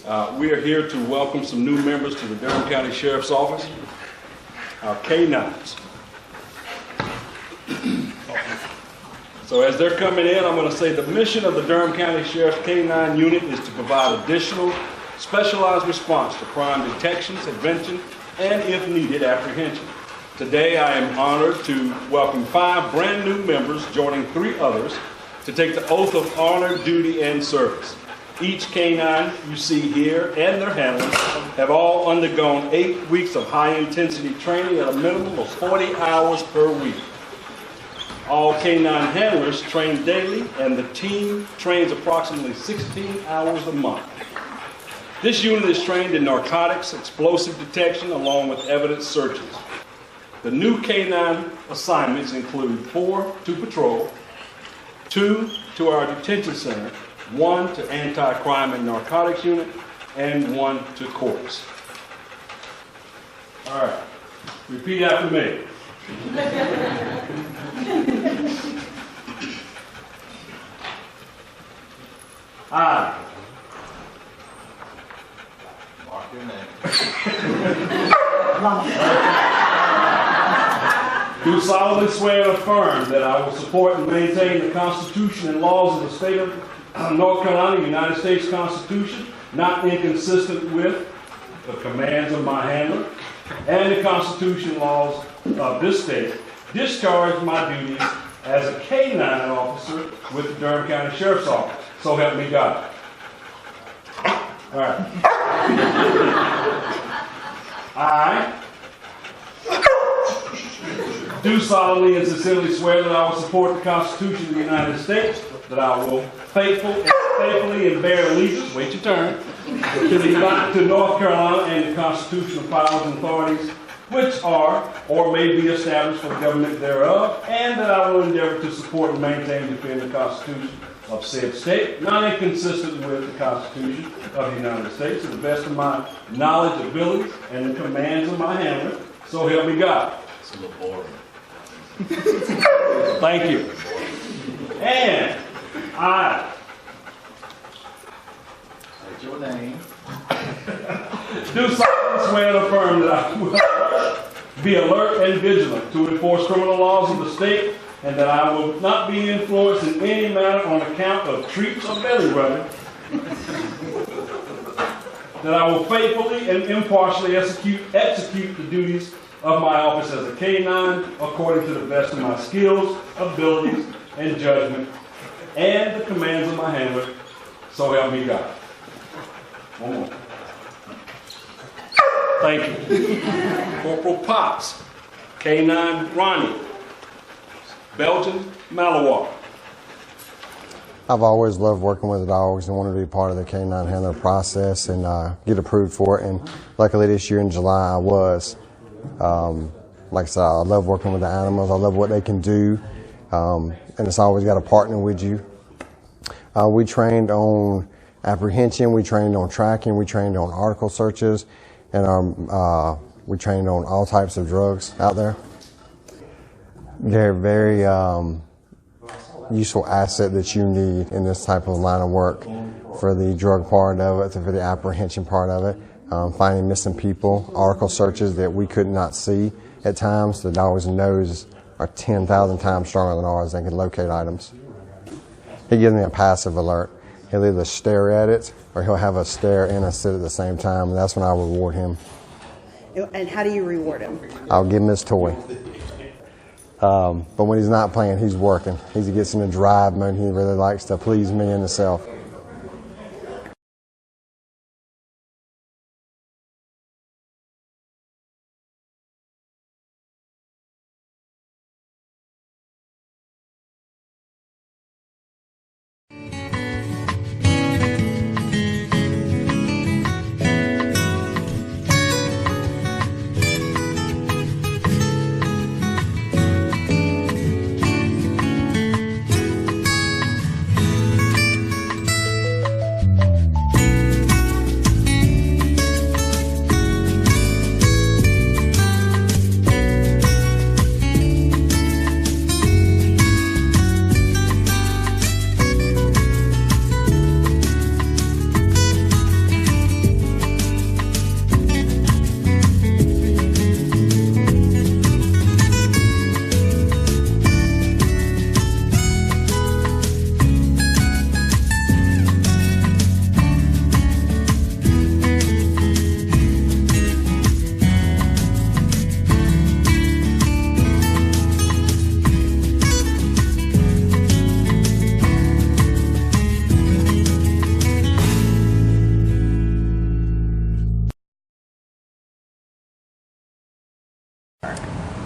We are here to welcome some new members to the Durham County Sheriff's Office, our K-9s. So as they're coming in, I'm going to say the mission of the Durham County Sheriff's K-9 unit is to provide additional specialized response to crime detection, prevention, and if needed, apprehension. Today I am honored to welcome 5 brand new members joining 3 others to take the oath of honor, duty, and service. Each K-9 you see here and their handlers have all undergone 8 weeks of high-intensity training at a minimum of 40 hours per week. All K-9 handlers train daily, and the team trains approximately 16 hours a month. This unit is trained in narcotics, explosive detection, along with evidence searches. The new K-9 assignments include 4 to patrol, 2 to our detention center, 1 to anti-crime and narcotics unit, and 1 to courts. All right, repeat after me. I. Mark your name. Do solemnly swear and affirm that I will support and maintain the Constitution and laws of the state of North Carolina, the United States Constitution, not inconsistent with the commands of my handler, and the Constitution and laws of this state, discharge my duties as a K-9 officer with the Durham County Sheriff's Office. So help me God. All right. I do solemnly and sincerely swear that I will support the Constitution of the United States, that I will faithfully and bear allegiance, wait your turn, to North Carolina and the constitutional powers and authorities which are or may be established for the government thereof, and that I will endeavor to support and maintain and defend the Constitution of said state, not inconsistent with the Constitution of the United States, to the best of my knowledge, abilities, and the commands of my handler, so help me God. It's a little boring. Thank you. And I State your name. do solemnly swear and affirm that I will be alert and vigilant to enforce criminal laws of the state, and that I will not be influenced in any manner on account of treats or belly rubbing. That I will faithfully and impartially execute the duties of my office as a K-9 according to the best of my skills, abilities, and judgment, and the commands of my handler, so help me God. One more. Thank you. Corporal Potts, K-9 Ronnie, Belgian Malawar. I've always loved working with the dogs and wanted to be part of the K-9 handler process and get approved for it. And luckily this year in July I was. Like I said, I love working with the animals. I love what they can do. And it's always got to partner with you. We trained on apprehension. We trained on tracking. We trained on article searches. And we trained on all types of drugs out there. They're very useful asset that you need in this type of line of work for the drug part of it, for the apprehension part of it, finding missing people, article searches that we could not see at times. The dog's nose are 10,000 times stronger than ours. They can locate items. He gives me a passive alert. He'll either stare at it or he'll have a stare and a sit at the same time, and that's when I reward him. And how do you reward him? I'll give him his toy. But when he's not playing, he's working. He gets in a drive mode. He really likes to please me and himself.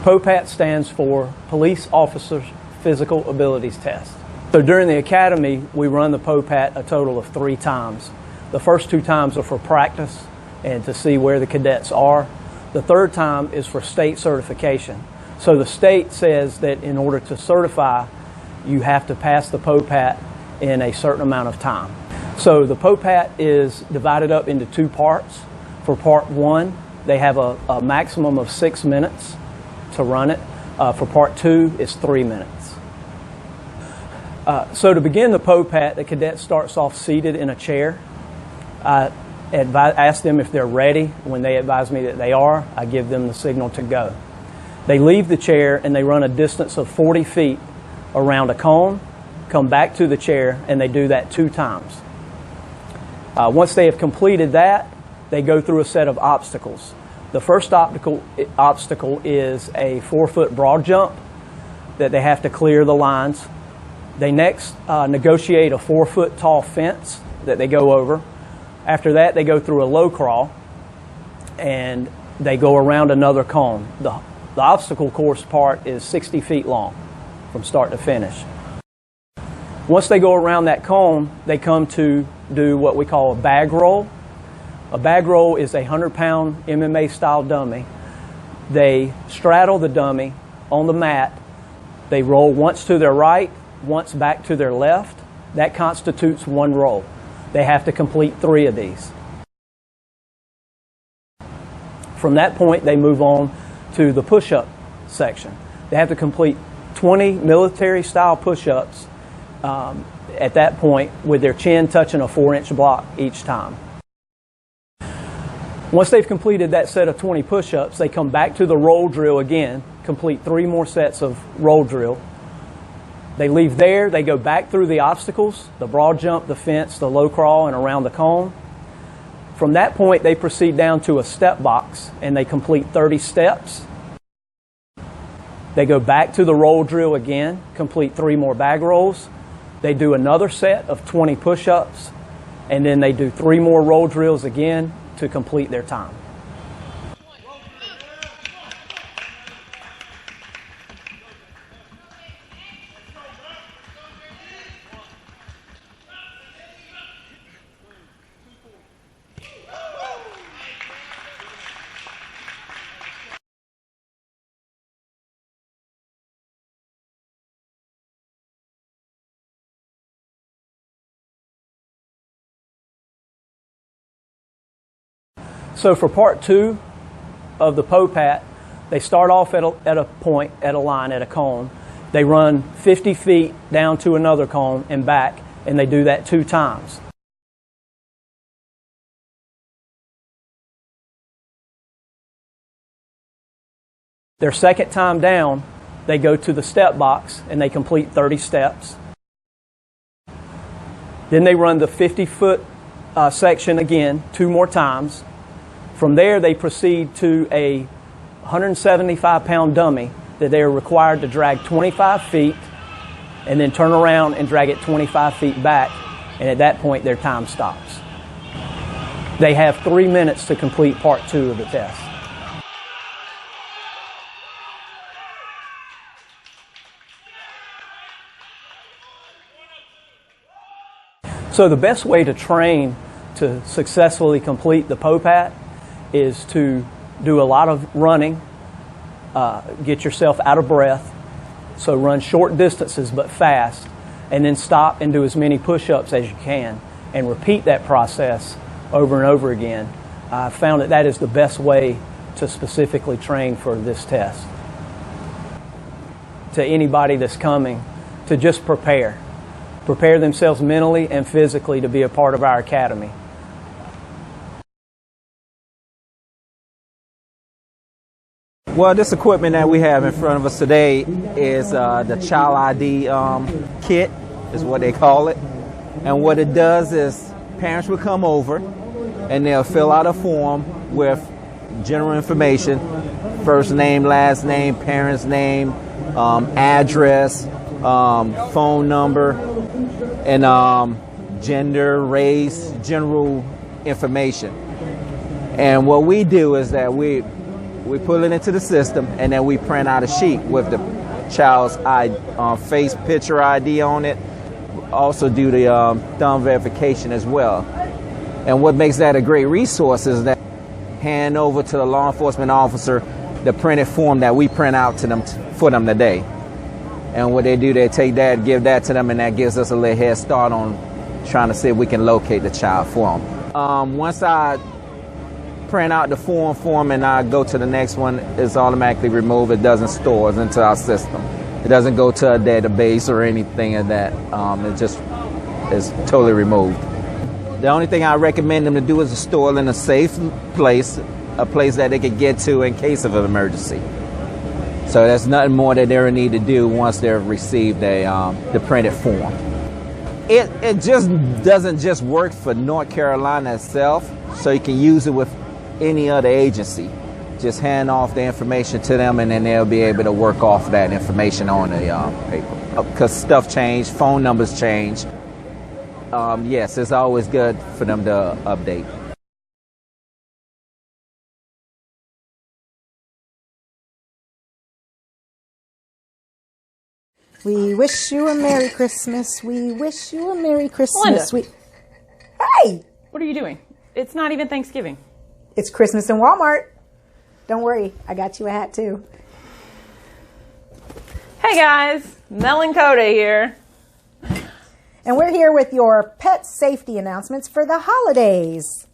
POPAT stands for Police Officers Physical Abilities Test. So during the academy, we run the POPAT a total of 3 times. The first 2 times are for practice and to see where the cadets are. The third time is for state certification. So the state says that in order to certify, you have to pass the POPAT in a certain amount of time. So the POPAT is divided up into 2 parts. For part 1, they have a maximum of 6 minutes to run it. For part 2, it's 3 minutes. So to begin the POPAT, the cadet starts off seated in a chair. I ask them if they're ready. When they advise me that they are, I give them the signal to go. They leave the chair and they run a distance of 40 feet around a cone, come back to the chair, and they do that 2 times. Once they have completed that, they go through a set of obstacles. The first obstacle is a 4-foot broad jump that they have to clear the lines. They next negotiate a 4-foot tall fence that they go over. After that, they go through a low crawl and they go around another cone. The obstacle course part is 60 feet long from start to finish. Once they go around that cone, they come to do what we call a bag roll. A bag roll is a 100-pound MMA-style dummy. They straddle the dummy on the mat. They roll once to their right, once back to their left. That constitutes 1 roll. They have to complete 3 of these. From that point, they move on to the push-up section. They have to complete 20 military-style push-ups at that point with their chin touching a 4-inch block each time. Once they've completed that set of 20 push-ups, they come back to the roll drill again, complete 3 more sets of roll drill. They leave there, they go back through the obstacles, the broad jump, the fence, the low crawl, and around the cone. From that point, they proceed down to a step box and they complete 30 steps. They go back to the roll drill again, complete 3 more bag rolls. They do another set of 20 push-ups, and then they do 3 more roll drills again to complete their time. So for part 2 of the POPAT, they start off at a point, at a line, at a cone. They run 50 feet down to another cone and back, and they do that 2 times. Their second time down, they go to the step box and they complete 30 steps. Then they run the 50-foot section again 2 more times. From there, they proceed to a 175-pound dummy that they are required to drag 25 feet and then turn around and drag it 25 feet back, and at that point, their time stops. They have 3 minutes to complete part 2 of the test. So the best way to train to successfully complete the POPAT is to do a lot of running, get yourself out of breath, so run short distances but fast, and then stop and do as many push-ups as you can, and repeat that process over and over again. I found that that is the best way to specifically train for this test. To anybody that's coming, to just prepare themselves mentally and physically to be a part of our academy. Well, this equipment that we have in front of us today is the Child ID kit, is what they call it. And what it does is parents will come over and they'll fill out a form with general information, first name, last name, parent's name, address, phone number, and gender, race, general information. And what we do is that we We pull it into the system, and then we print out a sheet with the child's face picture ID on it. Also do the thumb verification as well. And what makes that a great resource is that hand over to the law enforcement officer the printed form that we print out to them for them today. And what they do, they take that, give that to them, and that gives us a little head start on trying to see if we can locate the child for them. Once I print out the form and I go to the next one, it's automatically removed. It doesn't store it into our system. It doesn't go to a database or anything of that. It just is totally removed. The only thing I recommend them to do is to store it in a safe place, a place that they can get to in case of an emergency. So there's nothing more that they need to do once they've received the printed form. It just doesn't just work for North Carolina itself, so you can use it with any other agency. Just hand off the information to them, and then they'll be able to work off that information on the paper. Because stuff changed, phone numbers change. Yes, it's always good for them to update. We wish you a Merry Christmas. We wish you a Merry Christmas. Linda. Hey! What are you doing? It's not even Thanksgiving. It's Christmas in Walmart. Don't worry, I got you a hat too. Hey guys, Mel and Coda here. And we're here with your pet safety announcements for the holidays.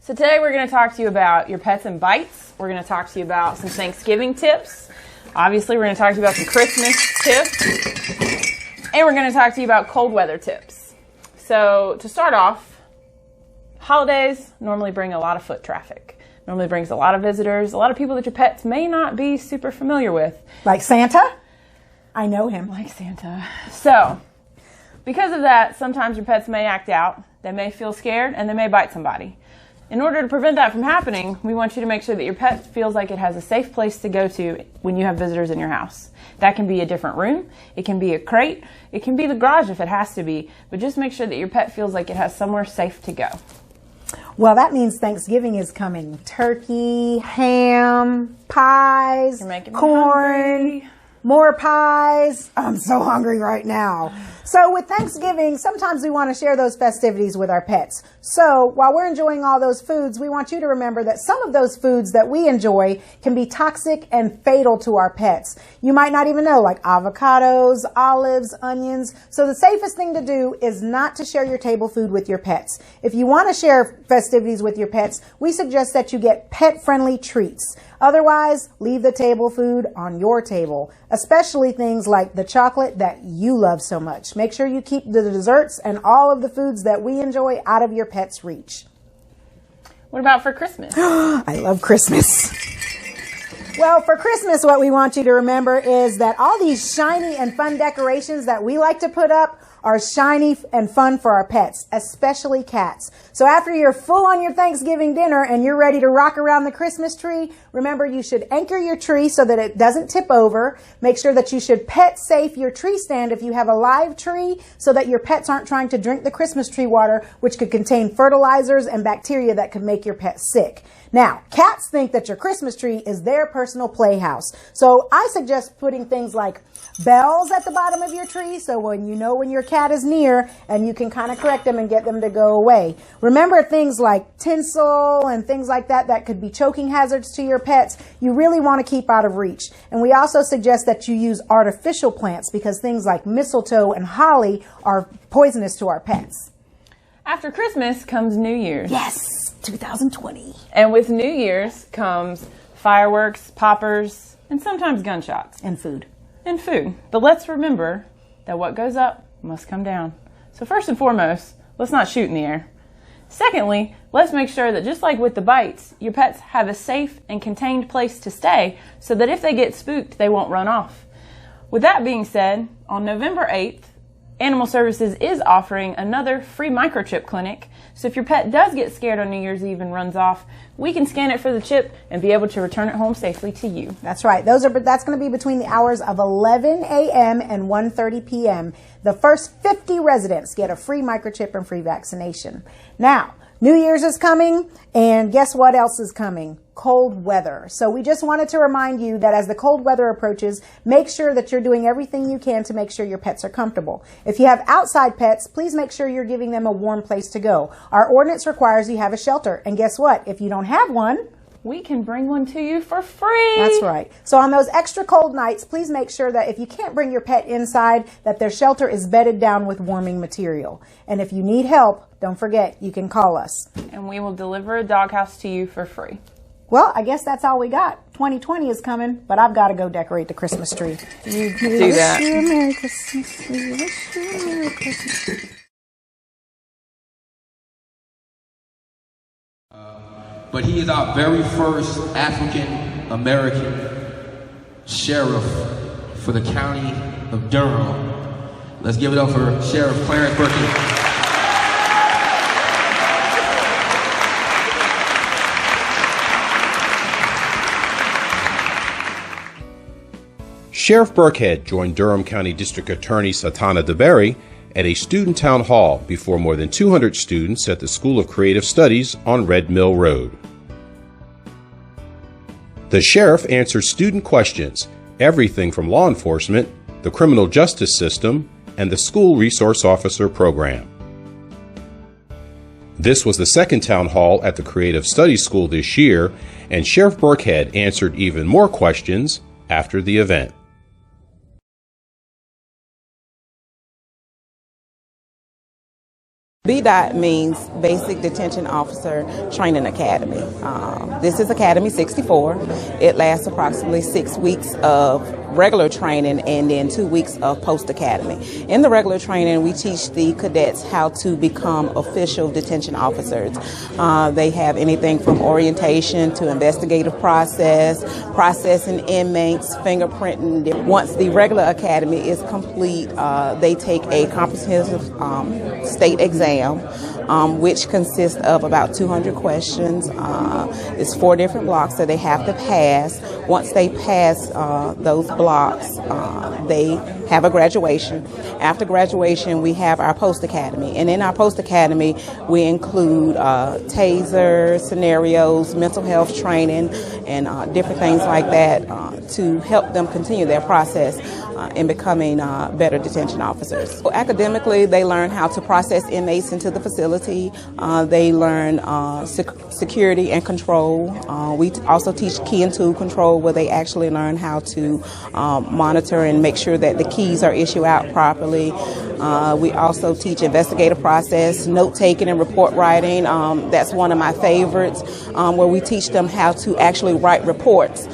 So today we're going to talk to you about your pets and bites. We're going to talk to you about some Thanksgiving tips. Obviously, we're going to talk to you about some Christmas tips. And we're going to talk to you about cold weather tips. So to start off, holidays normally bring a lot of foot traffic. Normally brings a lot of visitors, a lot of people that your pets may not be super familiar with. Like Santa? I know him. Like Santa. So, because of that, sometimes your pets may act out, they may feel scared, and they may bite somebody. In order to prevent that from happening, we want you to make sure that your pet feels like it has a safe place to go to when you have visitors in your house. That can be a different room, it can be a crate, it can be the garage if it has to be, but just make sure that your pet feels like it has somewhere safe to go. Well, that means Thanksgiving is coming. Turkey, ham, pies, You're making me corn, hungry. more pies. I'm so hungry right now. So with Thanksgiving, sometimes we want to share those festivities with our pets. So while we're enjoying all those foods, we want you to remember that some of those foods that we enjoy can be toxic and fatal to our pets. You might not even know, like avocados, olives, onions. So the safest thing to do is not to share your table food with your pets. If you want to share festivities with your pets, we suggest that you get pet-friendly treats. Otherwise, leave the table food on your table, especially things like the chocolate that you love so much. Make sure you keep the desserts and all of the foods that we enjoy out of your pet's reach. What about for Christmas? I love Christmas. Well, for Christmas, what we want you to remember is that all these shiny and fun decorations that we like to put up are shiny and fun for our pets, especially cats. So after you're full on your Thanksgiving dinner and you're ready to rock around the Christmas tree, remember you should anchor your tree so that it doesn't tip over. Make sure that you should pet safe your tree stand if you have a live tree so that your pets aren't trying to drink the Christmas tree water, which could contain fertilizers and bacteria that could make your pet sick. Now, cats think that your Christmas tree is their personal playhouse. So I suggest putting things like bells at the bottom of your tree so when you know when your cat is near and you can kind of correct them and get them to go away. Remember things like tinsel and things like that that could be choking hazards to your pets. You really want to keep out of reach. And we also suggest that you use artificial plants because things like mistletoe and holly are poisonous to our pets. After Christmas comes New Year's. Yes, 2020. And with New Year's comes fireworks, poppers, and sometimes gunshots. And food. And food. But let's remember that what goes up must come down. So first and foremost, let's not shoot in the air. Secondly, let's make sure that just like with the bites, your pets have a safe and contained place to stay so that if they get spooked, they won't run off. With that being said, on November 8th, Animal Services is offering another free microchip clinic. So if your pet does get scared on New Year's Eve and runs off, we can scan it for the chip and be able to return it home safely to you. That's right. That's going to be between the hours of 11 a.m. and 1:30 p.m. The first 50 residents get a free microchip and free vaccination. Now, New Year's is coming, and guess what else is coming? Cold weather. So we just wanted to remind you that as the cold weather approaches, make sure that you're doing everything you can to make sure your pets are comfortable. If you have outside pets, please make sure you're giving them a warm place to go. Our ordinance requires you have a shelter, and guess what? If you don't have one, we can bring one to you for free. That's right. So on those extra cold nights, please make sure that if you can't bring your pet inside, that their shelter is bedded down with warming material. And if you need help, don't forget, you can call us. And we will deliver a doghouse to you for free. Well, I guess that's all we got. 2020 is coming, but I've got to go decorate the Christmas tree. Do that. Wish you a Merry Christmas. We wish you a Merry Christmas. But he is our very first African American sheriff for the county of Durham. Let's give it up for Sheriff Clarence Burkhead. Sheriff Burkhead joined Durham County District Attorney Satana DeBerry at a student town hall before more than 200 students at the School of Creative Studies on Red Mill Road. The sheriff answered student questions, everything from law enforcement, the criminal justice system, and the school resource officer program. This was the second town hall at the Creative Studies School this year, and Sheriff Burkhead answered even more questions after the event. BDOT means Basic Detention Officer Training Academy. This is Academy 64. It lasts approximately 6 weeks of regular training and then 2 weeks of post-academy. In the regular training, we teach the cadets how to become official detention officers. They have anything from orientation to investigative process, processing inmates, fingerprinting. Once the regular academy is complete, they take a comprehensive state exam, which consists of about 200 questions. It's 4 different blocks that they have to pass. Once they pass those blocks, they have a graduation. After graduation, we have our post-academy. And in our post-academy, we include taser scenarios, mental health training, and different things like that to help them continue their process in becoming better detention officers. So academically, they learn how to process inmates into the facility. They learn security and control. We also teach key and tool control, where they actually learn how to monitor and make sure that the keys are issued out properly. We also teach investigative process, note-taking and report writing. That's one of my favorites, where we teach them how to actually write reports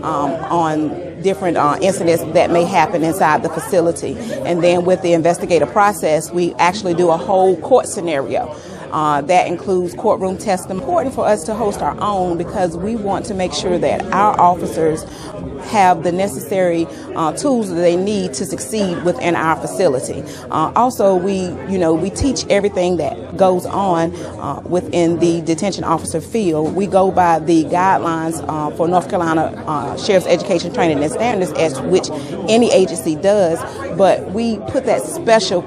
on different incidents that may happen inside the facility. And then with the investigative process, we actually do a whole court scenario. That includes courtroom testimony. It's important for us to host our own because we want to make sure that our officers have the necessary tools that they need to succeed within our facility. Also, we teach everything that goes on within the detention officer field. We go by the guidelines for North Carolina Sheriff's Education Training and Standards, as which any agency does, but we put that special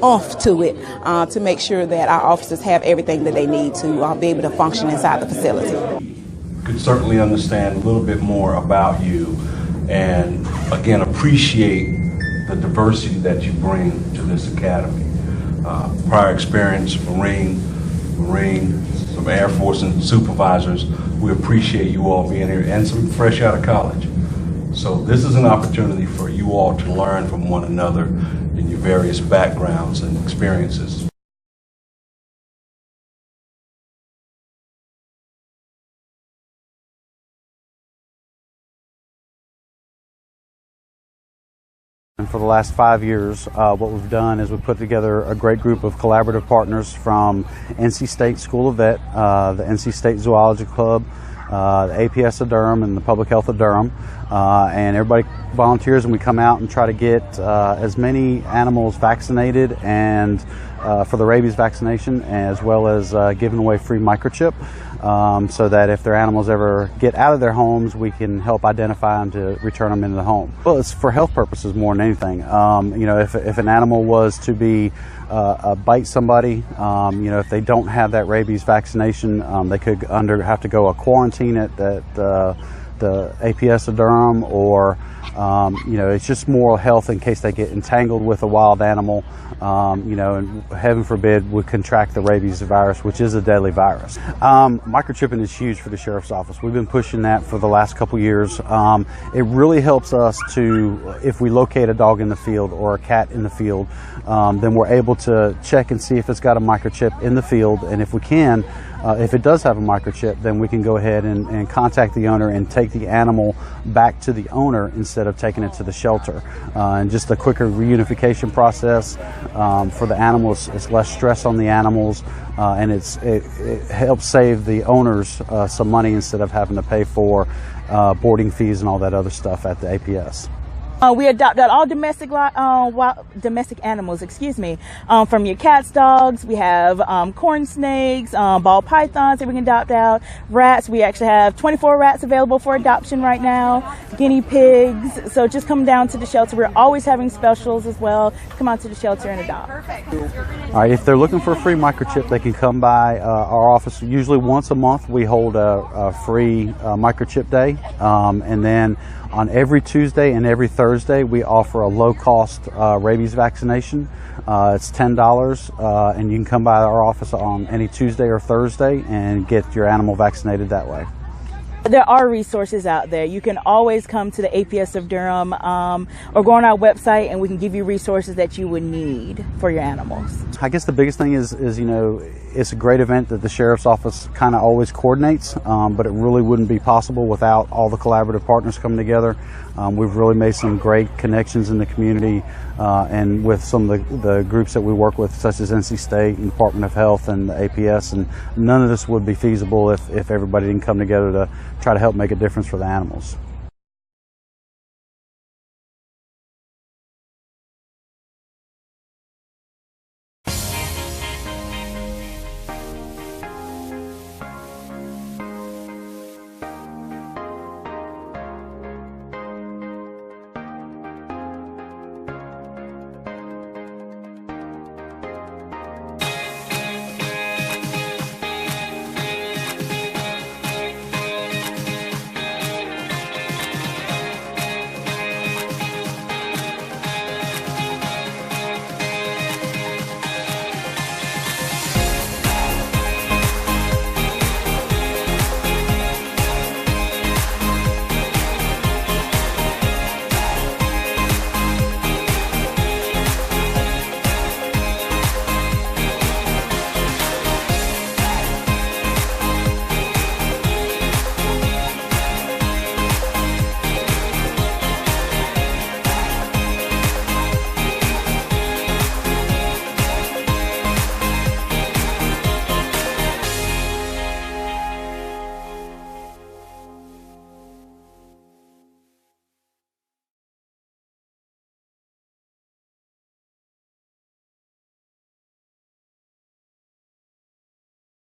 oomph to it to make sure that our officers have everything that they need to be able to function inside the facility. Could certainly understand a little bit more about you and again appreciate the diversity that you bring to this academy. Prior experience, Marine, some Air Force and supervisors. We appreciate you all being here and some fresh out of college. So this is an opportunity for you all to learn from one another in your various backgrounds and experiences. And for the last 5 years, what we've done is we've put together a great group of collaborative partners from NC State School of Vet, the NC State Zoology Club, the APS of Durham, and the Public Health of Durham. And everybody volunteers, and we come out and try to get as many animals vaccinated and for the rabies vaccination, as well as giving away free microchip, so that if their animals ever get out of their homes, we can help identify them to return them into the home. Well, it's for health purposes more than anything. You know, if an animal was to be bite somebody, you know, if they don't have that rabies vaccination, they could have to go a quarantine at the APS of Durham, or you know, it's just moral health in case they get entangled with a wild animal, you know, and heaven forbid would contract the rabies virus, which is a deadly virus. Microchipping is huge for the sheriff's office. We've been pushing that for the last couple years. It really helps us to, if we locate a dog in the field or a cat in the field, then we're able to check and see if it's got a microchip in the field, and if we can, if it does have a microchip, then we can go ahead and contact the owner and take the animal back to the owner instead of taking it to the shelter. And just a quicker reunification process for the animals. It's less stress on the animals, and it helps save the owners some money instead of having to pay for boarding fees and all that other stuff at the APS. We adopt out all domestic animals, from your cats, dogs. We have corn snakes, ball pythons that we can adopt out, rats. We actually have 24 rats available for adoption right now, guinea pigs. So just come down to the shelter. We're always having specials as well. Come out to the shelter and adopt. Perfect. All right, if they're looking for a free microchip, they can come by our office. Usually once a month we hold a free microchip day, and then on every Tuesday and every Thursday, we offer a low-cost rabies vaccination. It's $10, and you can come by our office on any Tuesday or Thursday and get your animal vaccinated that way. There are resources out there. You can always come to the APS of Durham, or go on our website, and we can give you resources that you would need for your animals. I guess the biggest thing is you know, it's a great event that the sheriff's office kind of always coordinates, but it really wouldn't be possible without all the collaborative partners coming together. We've really made some great connections in the community, and with some of the groups that we work with, such as NC State and Department of Health and the APS, and none of this would be feasible if everybody didn't come together to try to help make a difference for the animals.